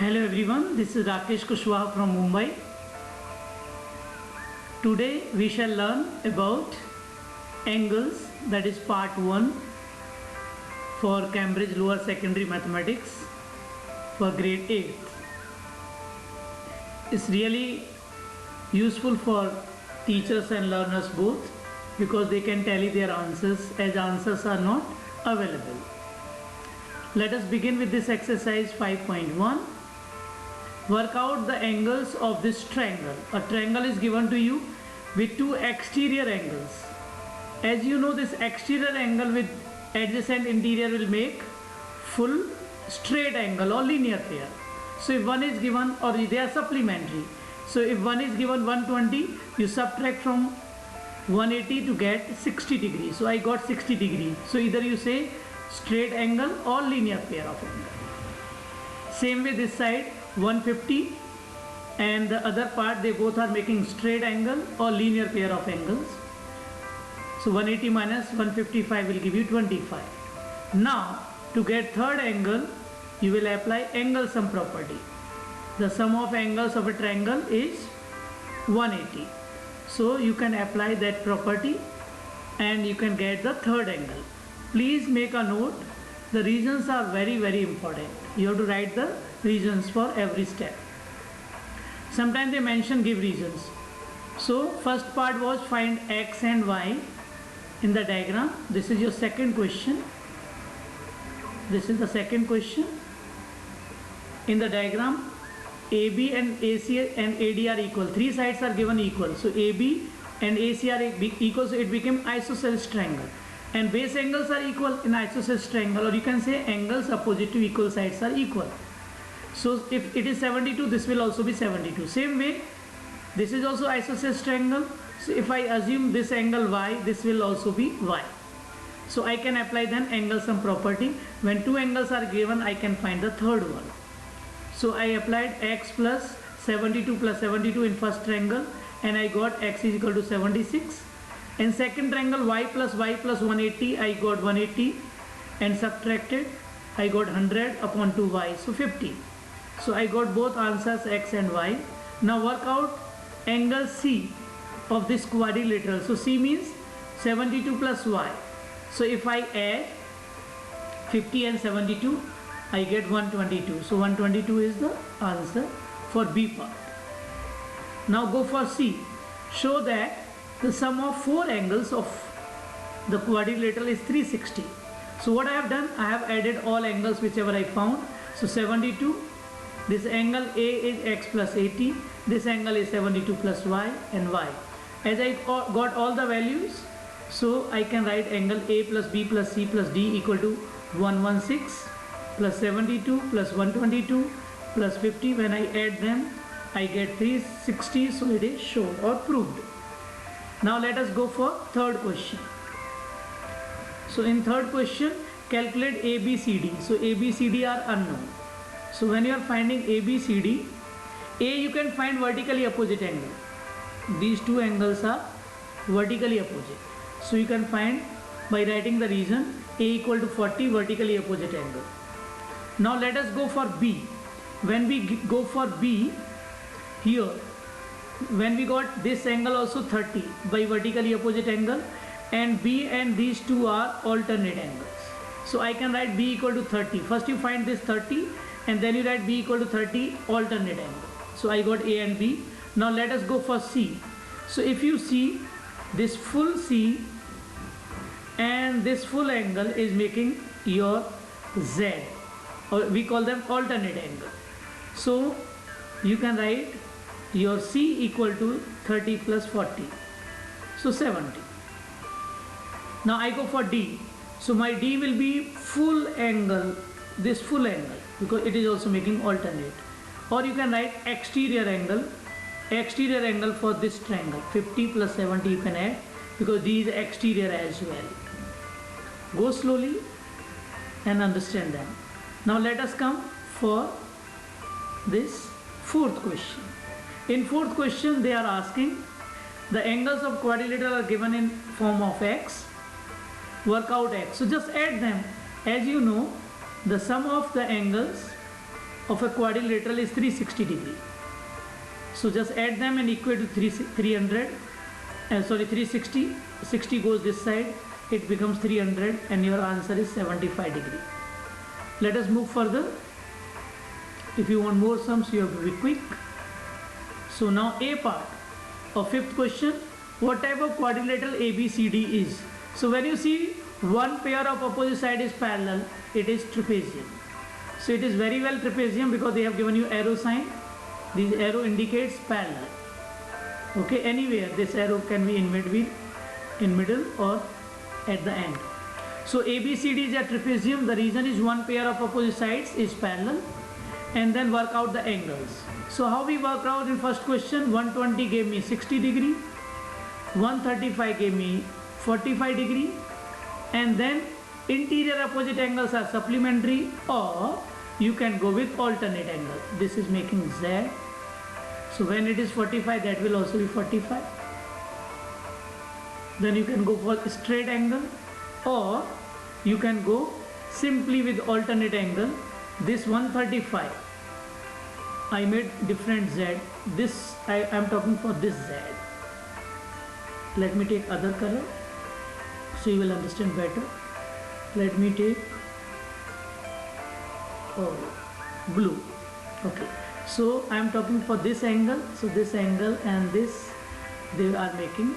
Hello everyone, this is Rakesh Kushwaha from Mumbai. Today we shall learn about angles, that is part 1 for Cambridge Lower Secondary Mathematics for grade 8. It's really useful for teachers and learners both because they can tally their answers as answers are not available. Let us begin with this exercise 5.1. Work out the angles of this triangle. A triangle is given to you with two exterior angles. As you know, this exterior angle with adjacent interior will make full straight angle or linear pair. So if one is given, or they are supplementary. So if one is given 120, you subtract from 180 to get 60 degrees. So I got 60 degrees. So either you say straight angle or linear pair of angle. Same way this side 150 and the other part, they both are making straight angle or linear pair of angles. So 180 minus 155 will give you 25. Now to get third angle, you will apply angle sum property. The sum of angles of a triangle is 180. So you can apply that property and you can get the third angle. Please make a note. The reasons are very important. You have to write the reasons for every step. Sometimes they mention give reasons. So first part was find x and y in the diagram. This is your second question. This is the second question. In the diagram, AB and AC and AD are equal. Three sides are given equal. So AB and AC are equal. So it became isosceles triangle. And base angles are equal in isosceles triangle, or you can say angles opposite to equal sides are equal. So if it is 72, this will also be 72. Same way, this is also isosceles triangle. So if I assume this angle y, this will also be y. So I can apply then angle sum property. When two angles are given, I can find the third one. So I applied x plus 72 in first triangle, and I got x is equal to 76. In second triangle, y plus 180, I got 180, and subtracted, I got 100 upon 2y, so 50. So I got both answers x and y. Now work out angle C of this quadrilateral. So C means 72 plus y. So if I add 50 and 72, I get 122. So 122 is the answer for B part. Now go for C. Show that the sum of four angles of the quadrilateral is 360. So what I have done, I have added all angles whichever I found. So 72, this angle A is x plus 80, this angle is 72 plus y and y. As I got all the values, so I can write angle A plus B plus C plus D equal to 116 plus 72 plus 122 plus 50. When I add them, I get 360. So it is shown or proved. Now let us go for third question. So in third question, calculate ABCD. So ABCD are unknown. So when you are finding ABCD, A you can find vertically opposite angle. These two angles are vertically opposite. So you can find by writing the reason A equal to 40 vertically opposite angle. Now let us go for B. When we go for B, here, when we got this angle also 30 by vertically opposite angle, and B and these two are alternate angles. So I can write B equal to 30. First you find this 30 and then you write B equal to 30 alternate angle. So I got A and B. Now let us go for C. So if you see this full C and this full angle is making your Z, or we call them alternate angle. So you can write your C equal to 30 plus 40, so 70. Now I go for D. So my D will be full angle, this full angle, because it is also making alternate. Or you can write exterior angle for this triangle, 50 plus 70 you can add, because D is exterior as well. Go slowly and understand them. Now let us come for this fourth question. In fourth question, they are asking the angles of quadrilateral are given in form of x. Work out x. So just add them. As you know, the sum of the angles of a quadrilateral is 360 degree. So just add them and equate to 300. 360. 60 goes this side. It becomes 300, and your answer is 75 degree. Let us move further. If you want more sums, you have to be quick. So now A part of fifth question. What type of quadrilateral ABCD is? So when you see one pair of opposite side is parallel, it is trapezium. So it is very well trapezium because they have given you arrow sign. This arrow indicates parallel. Okay, anywhere this arrow can be in middle or at the end. So ABCD is a trapezium. The reason is one pair of opposite sides is parallel, and then work out the angles. So how we work out in first question? 120 gave me 60 degree, 135 gave me 45 degree, and then interior opposite angles are supplementary, or you can go with alternate angle. This is making Z. So when it is 45, that will also be 45. Then you can go for straight angle, or you can go simply with alternate angle. This 135, I made different Z. This I am talking for this Z. Let me take other color so you will understand better. Let me take blue. Okay, so I am talking for this angle. So this angle and this, they are making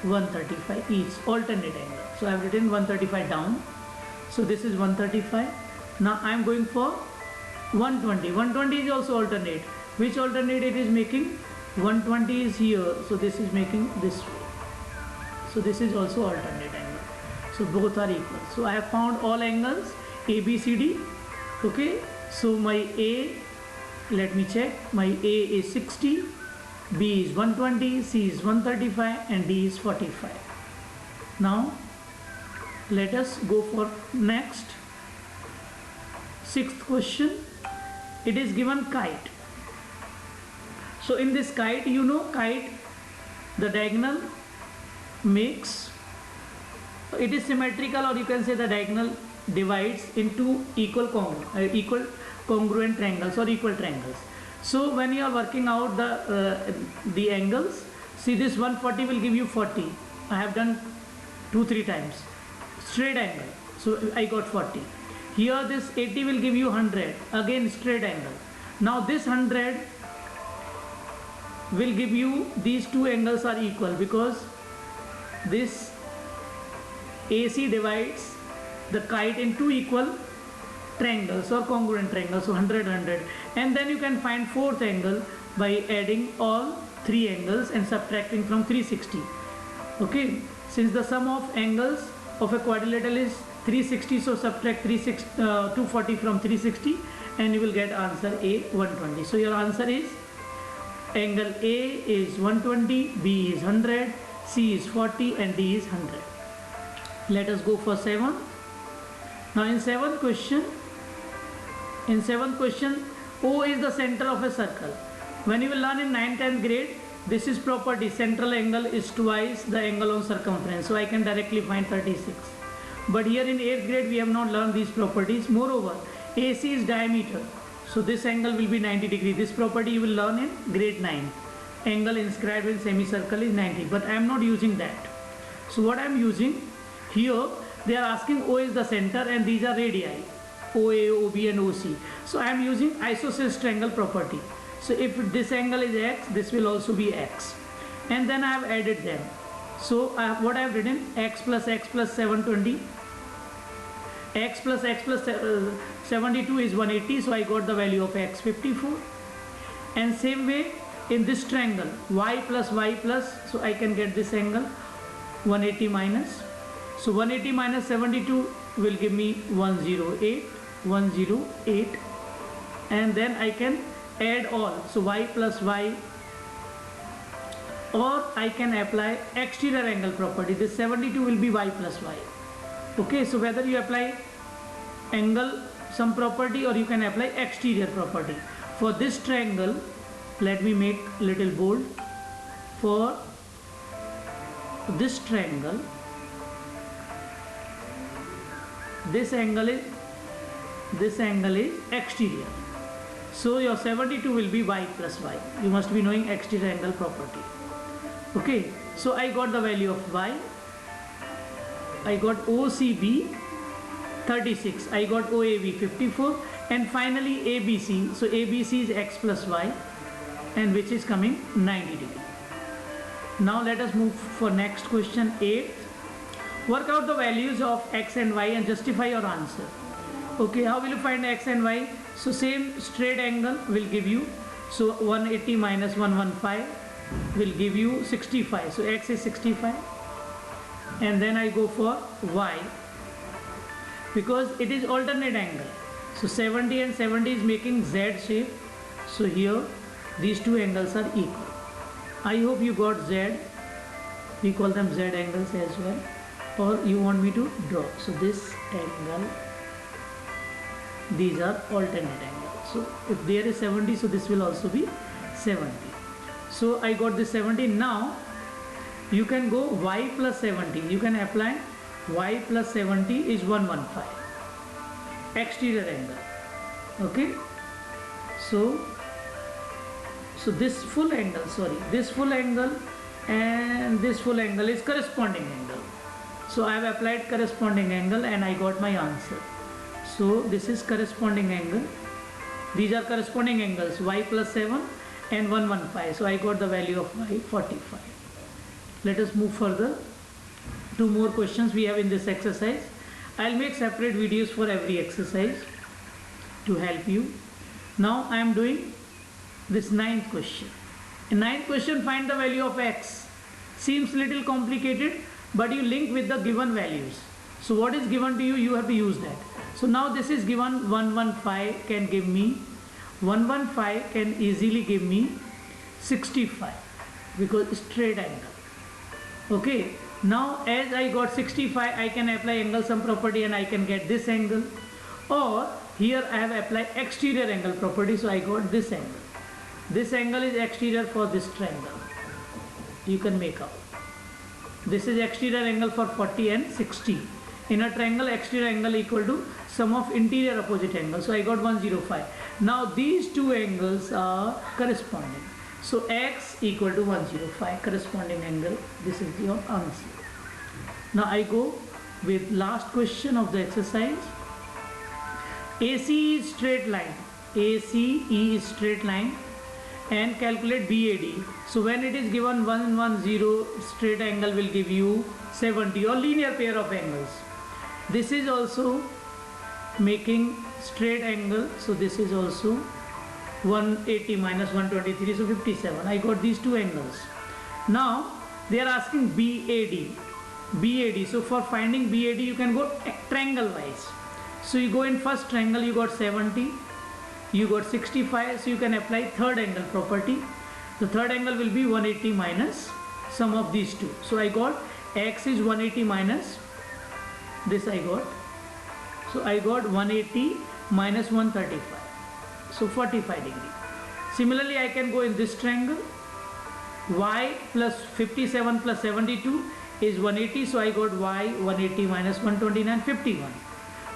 135 each, alternate angle. So I have written 135 down. So this is 135. Now I am going for 120. 120 is also alternate. Which alternate it is making? 120 is here. So this is making this way. So this is also alternate angle. So both are equal. So I have found all angles ABCD. Okay. So my A, let me check. My A is 60, B is 120, C is 135, and D is 45. Now let us go for next. Sixth question. It is given kite. So in this kite, you know kite, the diagonal makes, it is symmetrical, or you can say the diagonal divides into equal congruent triangles or equal triangles. So when you are working out the angles, see this 140 will give you 40. I have done 2-3 times. Straight angle, so I got 40. Here this 80 will give you 100, again straight angle. Now this 100 will give you, these two angles are equal because this AC divides the kite into equal triangles or congruent triangles, so 100, 100. And then you can find fourth angle by adding all three angles and subtracting from 360. Okay, since the sum of angles of a quadrilateral is 360, so subtract 240 from 360 and you will get answer A, 120. So your answer is angle A is 120, B is 100, C is 40, and D is 100. Let us go for 7. Now in seventh question, O is the center of a circle. When you will learn in 9th, 10th grade, this is property, central angle is twice the angle on circumference. So I can directly find 36. But here in 8th grade, we have not learned these properties. Moreover, AC is diameter. So this angle will be 90 degree. This property you will learn in grade 9. Angle inscribed in semicircle is 90. But I am not using that. So what I am using, here they are asking O is the center and these are radii. OA, OB and OC. So I am using isosceles triangle property. So if this angle is X, this will also be X. And then I have added them. So what I have written, X plus 720. X plus 72 is 180. So I got the value of X 54. And same way in this triangle, Y plus, so I can get this angle 180 minus. So 180 minus 72 will give me 108. And then I can add all. So Y plus Y, or I can apply exterior angle property. This 72 will be Y plus Y. Okay, so whether you apply angle some property or you can apply exterior property. For this triangle, let me make little bold. For this triangle, this angle is exterior. So your 72 will be y plus y. You must be knowing exterior angle property. Okay, so I got the value of y. I got OCB 36. I got OAB 54. And finally ABC. So ABC is x plus y, and which is coming 90 degree. Now let us move for next question 8. Work out the values of x and y and justify your answer. Okay, how will you find x and y? So same straight angle will give you, so 180 minus 115 will give you 65. So x is 65, and then I go for y because it is alternate angle. So 70 and 70 is making Z shape. So here these two angles are equal. I hope you got Z. We call them Z angles as well. Or you want me to draw. So this angle, these are alternate angles. So if there is 70, so this will also be 70. So I got this 70. Now you can go y plus 70. You can apply y plus 70 is 115. Exterior angle. Okay, so this full angle, this full angle and this full angle is corresponding angle. So I have applied corresponding angle and I got my answer. So this is corresponding angle. These are corresponding angles, y plus 7 and 115. So I got the value of y 45. Let us move further. 2 more questions we have in this exercise. I'll make separate videos for every exercise to help you. Now I am doing this 9th question. In 9th question, find the value of x. Seems little complicated, but you link with the given values. So what is given to you, you have to use that. So now this is given 115 can give me, 115 can easily give me 65 because straight angle. Okay. Now as I got 65, I can apply angle sum property and I can get this angle. Or here I have applied exterior angle property, so I got this angle. This angle is exterior for this triangle. You can make out. This is exterior angle for 40 and 60. In a triangle, exterior angle equal to sum of interior opposite angles. So I got 105. Now these two angles are corresponding. So x equal to 105, corresponding angle. This is your answer. Now I go with last question of the exercise. AC is straight line. ACE is straight line, and calculate BAD. So when it is given 110, straight angle will give you 70 or linear pair of angles. This is also making straight angle. So this is also 180 minus 123, so 57. I got these two angles. Now they are asking BAD. BAD. So for finding BAD, you can go triangle wise. So you go in first triangle, you got 70, you got 65. So you can apply third angle property. The third angle will be 180 minus sum of these two. So I got x is 180 minus this I got. So I got 180 minus 135. So 45 degree. Similarly, I can go in this triangle. Y plus 57 plus 72 is 180. So I got y 180 minus 129, 51.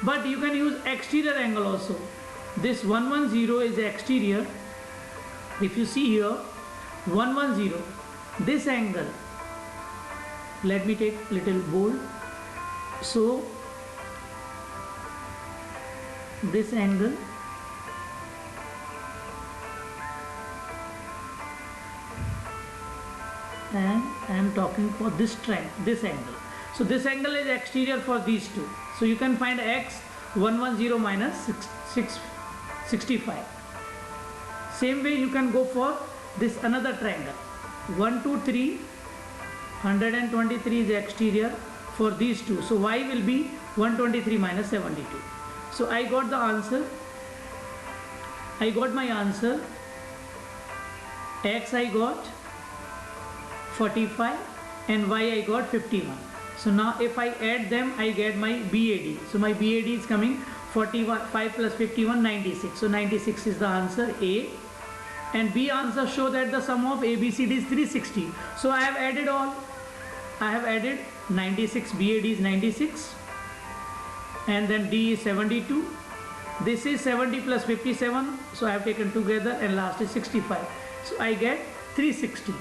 But you can use exterior angle also. This 110 is the exterior. If you see here, 110, this angle, let me take little bold. So this angle, and I am talking for this triangle, this angle. So this angle is exterior for these two. So you can find x 110 minus 65. Same way you can go for this another triangle. 1, 2, 3, 123 is the exterior for these two. So y will be 123 minus 72. So I got the answer. I got my answer. X I got 45 and y I got 51. So now if I add them, I get my BAD. So my BAD is coming 45 plus 51, 96. So 96 is the answer A. And B answer show that the sum of ABCD is 360. So I have added all. I have added 96, BAD is 96. And then D is 72. This is 70 plus 57, so I have taken together, and last is 65. So I get 360.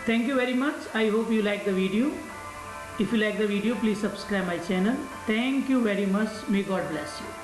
Thank you very much. I hope you like the video. If you like the video, please subscribe my channel. Thank you very much. May God bless you.